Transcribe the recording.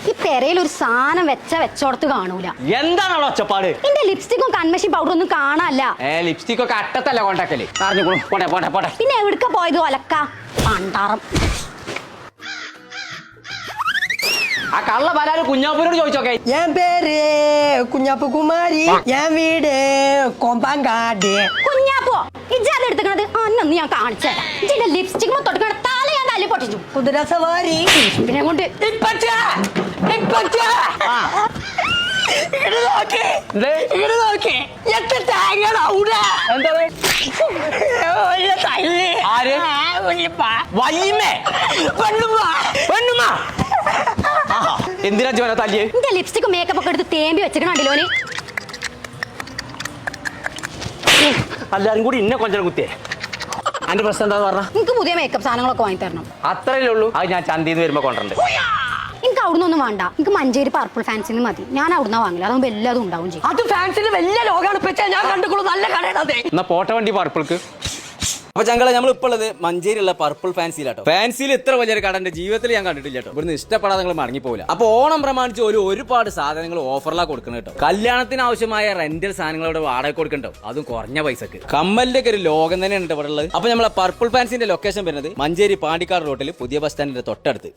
ഈ പെരയിൽ ഒരു സാധനം വെച്ചോടത്ത് കാണൂല. എന്താണ് അവിടെ ഒച്ചപ്പാട്? എന്റെ ലിപ്സ്റ്റിക്കും കൺമഷി പൗഡർ ഒന്നും കാണാല്ല. ലിപ്സ്റ്റിക് ഒക്കെ അട്ടത്തല്ല കൊണ്ടാക്കല്. പോട്ടെ പോട്ടെ പോട്ടെ. പിന്നെ എവിടക്ക പോയത് ഒലക്ക പണ്ടാറം. ആ കള്ള പലാല് കുഞ്ഞാപ്പൂരോട് ചോദിച്ചോക്കെ. என் பேரு കുഞ്ഞാപ്പു കുമാരി, ഞാൻ വീട് കൊമ്പാങ്കാട്. കുഞ്ഞാപ്പോ ഇജ്ജാത് എടുത്തത് അന്നൊന്ന് ഞാൻ കാണിച്ചു തരാം. ഇജ്ജിന്റെ ലിപ്സ്റ്റിക് തൊട്ട് തല ഞാൻ തല്ലി പൊട്ടിച്ചു. കുതിര സവാരി പിന്നെ കൊണ്ട് എന്തിനാ ജോന തല്ലിയേ? എന്റെ ലിപ്സ്റ്റിക് മേക്കപ്പ് ഒക്കെ എടുത്ത് തേമ്പി വെച്ചിട്ടുണ്ടല്ലോന്. എല്ലാരും കൂടി ഇന്നെ കൊഞ്ചം കുത്തിയേ. അതിന്റെ പ്രശ്നം എന്താന്ന് പറഞ്ഞ? എനിക്ക് പുതിയ മേക്കപ്പ് സാധനങ്ങളൊക്കെ വാങ്ങി തരണം. അത്രയല്ലേ ഉള്ളൂ. അത് ഞാൻ ചന്തീന്ന് വരുമ്പോ കൊണ്ടുണ്ട്. എനിക്ക് അവിടുന്ന് ഒന്നും വേണ്ട. എനിക്ക് മഞ്ചേരി പർപ്പിൾ ഫാൻസിന്ന് മതി. ഞാൻ അവിടുന്ന് വാങ്ങില്ല. അതാകുമ്പോ എല്ലാതും ഉണ്ടാവും ചെയ്യും. അത് ഫാൻസിന് വലിയ ലോകാണ്. ഞാൻ കണ്ടുകൊള്ളു, നല്ല കടയാണ്. എന്നാ പോട്ട വണ്ടി പർപ്പിൾക്ക്. അപ്പൊ ഞങ്ങളെ നമ്മളിപ്പോൾ ഉള്ളത് മഞ്ചേരിയുള്ള പർപ്പിൾ ഫാൻസിയിലാട്ടോ. ഫാൻസിയിൽ ഇത്ര വലിയൊരു കട എന്റെ ജീവിതത്തിൽ ഞാൻ കണ്ടിട്ടില്ല കേട്ടോ. ഇവിടുന്ന് ഇഷ്ടപ്പെടാതെ നിങ്ങൾ മടങ്ങിപ്പോകില്ല. അപ്പൊ ഓണം പ്രമാണിച്ച് ഒരുപാട് സാധനങ്ങൾ ഓഫറിലാണ് കൊടുക്കുന്നത് കേട്ടോ. കല്യാണത്തിന് ആവശ്യമായ റെന്റൽ സാധനങ്ങളോട് വാടക കൊടുക്കണ്ടോ, അതും കുറഞ്ഞ പൈസക്ക്. കമ്മലിന്റെ ഒക്കെ ഒരു ലോകം തന്നെയാണ് ഇവിടെ ഉള്ളത്. അപ്പൊ നമ്മളെ പർപ്പിൾ ഫാൻസിന്റെ ലൊക്കേഷൻ വരുന്നത് മഞ്ചേരി പാണ്ടിക്കാട് റോട്ടിൽ പുതിയ ബസ് സ്റ്റാൻഡിന്റെ തൊട്ടടുത്ത്.